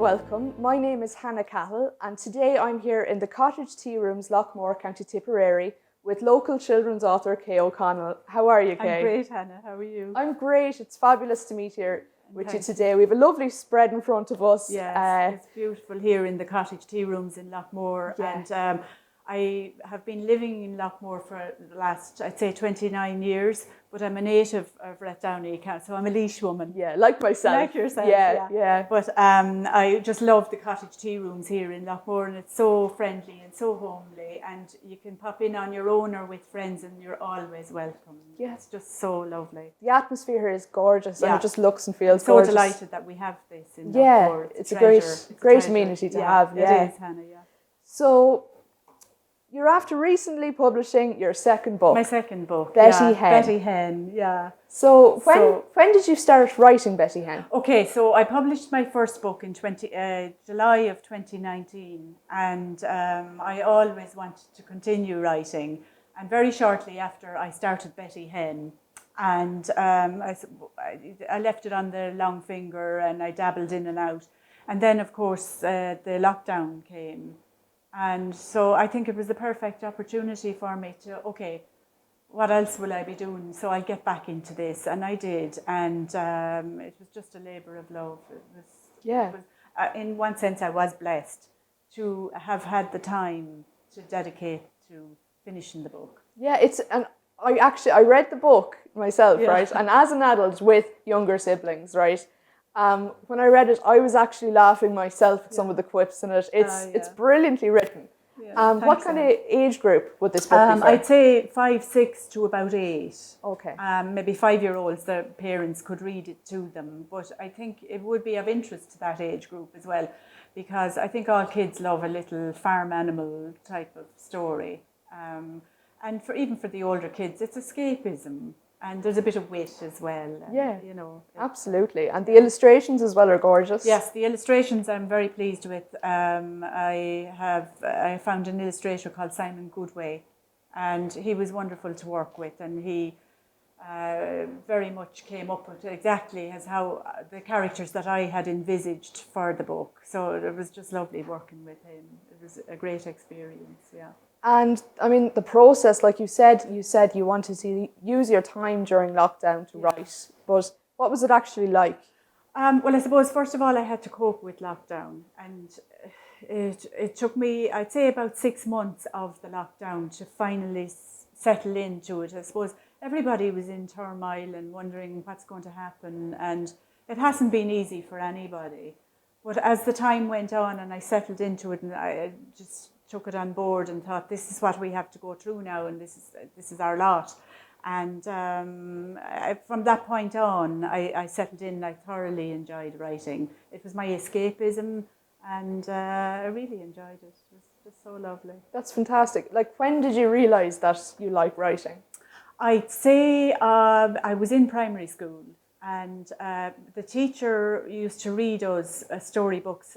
welcome. My name is Hannah Cahill, and today I'm here in the Cottage Tea Rooms, Lochmore, County Tipperary, with local children's author Kay O Connell. How are you, Kay? I'm great, Hannah. How are you? I'm great. It's fabulous to meet here with you today. We have a lovely spread in front of us. Yes, it's beautiful here in the Cottage Tea Rooms in Lochmore. Yeah. And I have been living in Lochmore for the last, I'd say, 29 years, but I'm a native of Rathdowney, so I'm a Laois woman. Yeah, like myself. Like yourself, yeah. But I just love the Cottage Tea Rooms here in Lochmore, and it's so friendly and so homely, and you can pop in on your own or with friends and you're always welcome. Yeah. It's just so lovely. The atmosphere here is gorgeous, and it just looks and feels gorgeous. So delighted that we have this in Lochmore. It's a great amenity to have. Yeah, it is, Hannah, yeah. So, you're after recently publishing your second book. My second book, Betty Hen. Betty Hen, yeah. So when did you start writing Betty Hen? Okay, so I published my first book in July of 2019, and I always wanted to continue writing. And very shortly after, I started Betty Hen, and I left it on the long finger, and I dabbled in and out. And then, of course, the lockdown came. And so I think it was the perfect opportunity for me to, okay, what else will I be doing? So I'll get back into this. And I did. And it was just a labour of love. In one sense, I was blessed to have had the time to dedicate to finishing the book. Yeah, I read the book myself, right? And as an adult with younger siblings, right? When I read it, I was actually laughing myself at some of the quips in it. It's brilliantly written. What kind of age group would this book be for? I'd say 5, 6 to about 8. Okay. Maybe 5-year-olds, the parents could read it to them. But I think it would be of interest to that age group as well, because I think all kids love a little farm animal type of story. And even for the older kids, it's escapism. And there's a bit of wit as well. Absolutely. And the illustrations as well are gorgeous. Yes, the illustrations I'm very pleased with. I found an illustrator called Simon Goodway, and he was wonderful to work with, and he very much came up with exactly as how the characters that I had envisaged for the book. So it was just lovely working with him. It was a great experience, yeah. And I mean, the process, like you said you wanted to use your time during lockdown to write, but what was it actually like? Well, I suppose, first of all, I had to cope with lockdown, and it took me, I'd say, about 6 months of the lockdown to finally settle into it. I suppose everybody was in turmoil and wondering what's going to happen, and it hasn't been easy for anybody. But as the time went on and I settled into it, and I just took it on board and thought, this is what we have to go through now, and this is our lot. And from that point on, I settled in. I thoroughly enjoyed writing. It was my escapism, and I really enjoyed it. It was just so lovely. That's fantastic. Like, when did you realise that you like writing? I'd say I was in primary school, and the teacher used to read us storybooks.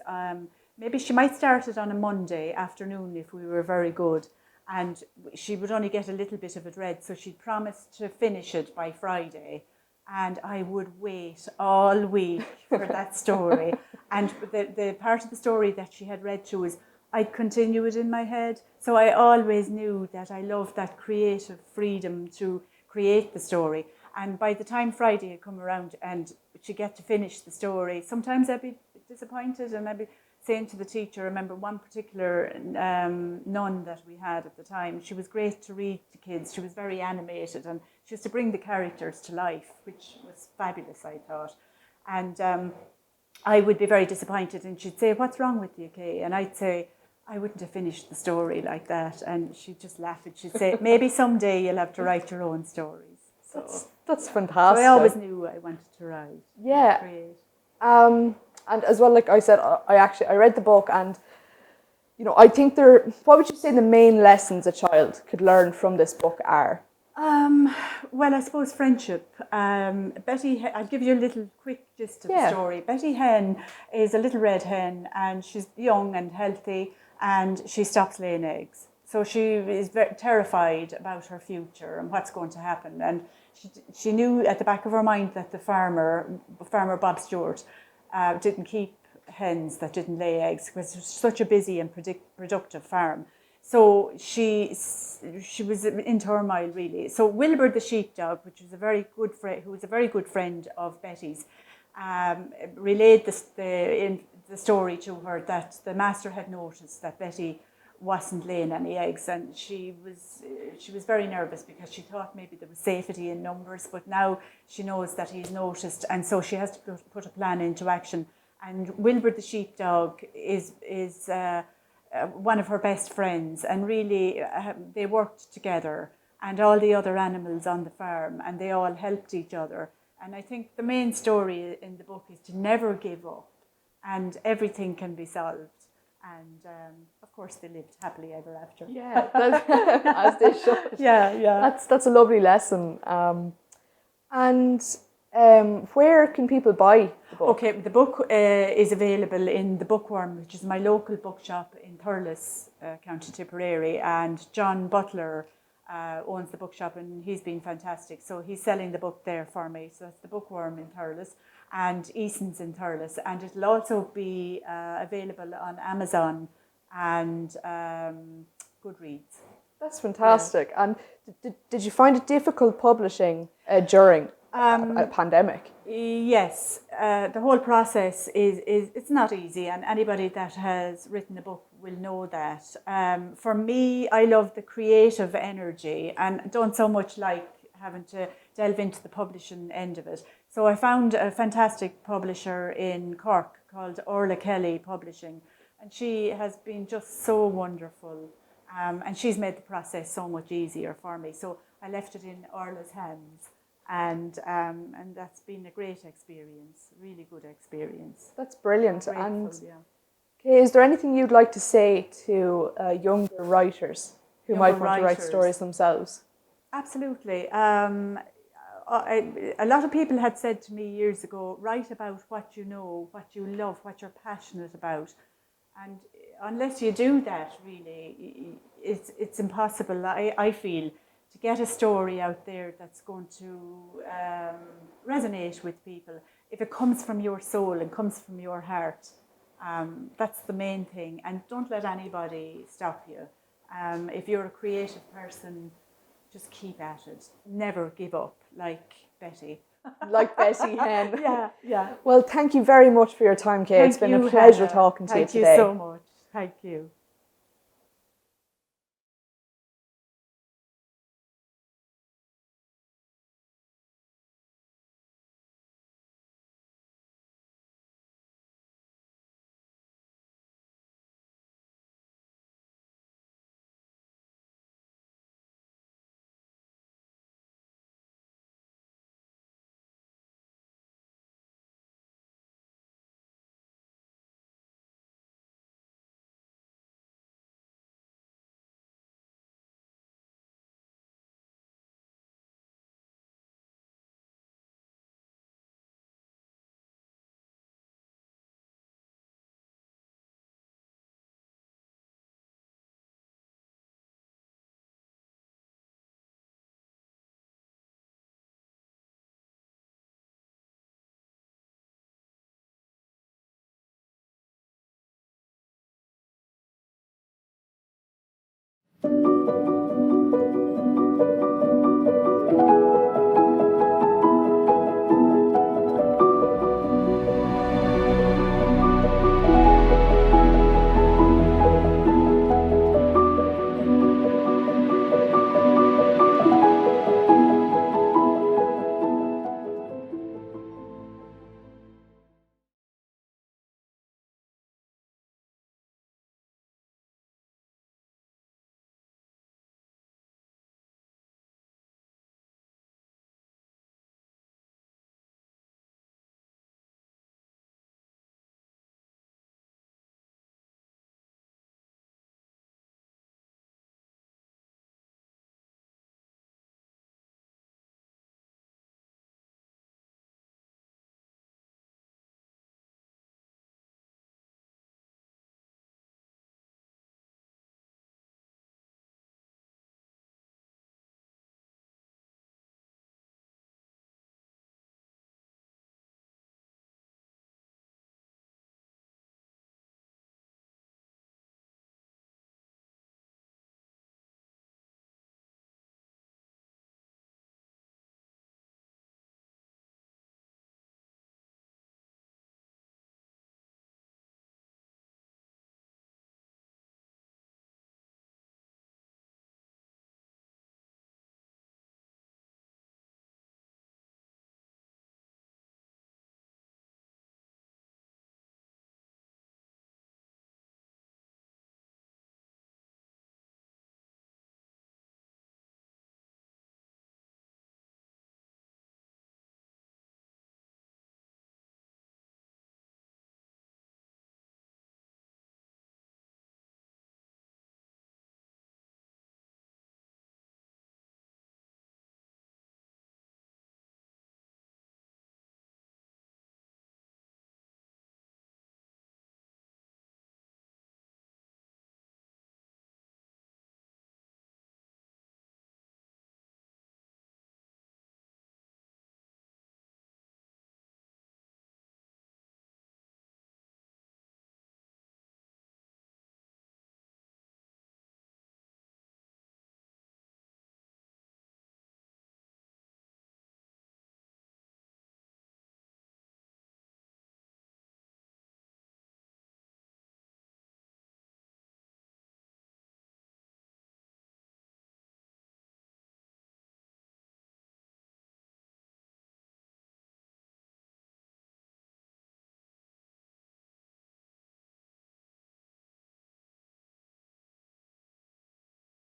Maybe she might start it on a Monday afternoon if we were very good, and she would only get a little bit of it read, so she'd promised to finish it by Friday, and I would wait all week for that story. And the part of the story that she had read to us, I'd continue it in my head, so I always knew that I loved that creative freedom to create the story. And by the time Friday had come around and she'd get to finish the story, sometimes I'd be disappointed, and I'd be saying to the teacher, I remember one particular nun that we had at the time, she was great to read to kids. She was very animated, and she used to bring the characters to life, which was fabulous, I thought. And I would be very disappointed, and she'd say, what's wrong with you, Kay? And I'd say, I wouldn't have finished the story like that. And she'd just laugh, and she'd say, maybe someday you'll have to write your own stories. So that's fantastic. So I always knew I wanted to write. Yeah. Create. And as well, like I said, I read the book, and I think what would you say the main lessons a child could learn from this book are? Well, I suppose friendship. Betty, I'll give you a little quick gist of the story. Betty Hen is a little red hen, and she's young and healthy, and she stops laying eggs. So she is very terrified about her future and what's going to happen. And she knew at the back of her mind that the farmer Bob Stewart, didn't keep hens that didn't lay eggs because it was such a busy and productive farm. So she was in turmoil, really. So Wilbur the sheepdog, which was a very good friend, who was a very good friend of Betty's, relayed the story to her that the master had noticed that Betty wasn't laying any eggs, and she was very nervous because she thought maybe there was safety in numbers, but now she knows that he's noticed, and so she has to put a plan into action. And Wilbur the sheepdog is one of her best friends, and really they worked together, and all the other animals on the farm, and they all helped each other. And I think the main story in the book is to never give up, and everything can be solved. And of course, they lived happily ever after. Yeah, as they should. Yeah. That's a lovely lesson. Where can people buy the book? Okay, the book is available in the Bookworm, which is my local bookshop in Thurles, County Tipperary, and John Butler owns the bookshop, and he's been fantastic. So he's selling the book there for me. So that's the Bookworm in Thurles, and Eason's in Thurles, and it'll also be available on Amazon and Goodreads. That's fantastic. Yeah. And did you find it difficult publishing during a pandemic? Yes, the whole process is it's not easy, and anybody that has written a book will know that. For me, I love the creative energy and don't so much like having to delve into the publishing end of it. So I found a fantastic publisher in Cork called Orla Kelly Publishing, and she has been just so wonderful, and she's made the process so much easier for me. So I left it in Orla's hands. And that's been a great experience, really good experience. That's brilliant. Grateful, and yeah. Kay, is there anything you'd like to say to younger writers who might want to write stories themselves? Absolutely. A lot of people had said to me years ago, write about what you know, what you love, what you're passionate about. And unless you do that, really, it's impossible, I feel, to get a story out there that's going to resonate with people. If it comes from your soul and comes from your heart, that's the main thing. And don't let anybody stop you. If you're a creative person, just keep at it. Never give up, like Betty. Like Betty Hen. Yeah. Well, thank you very much for your time, Kay. It's been a pleasure talking to you today. Thank you so much. Thank you.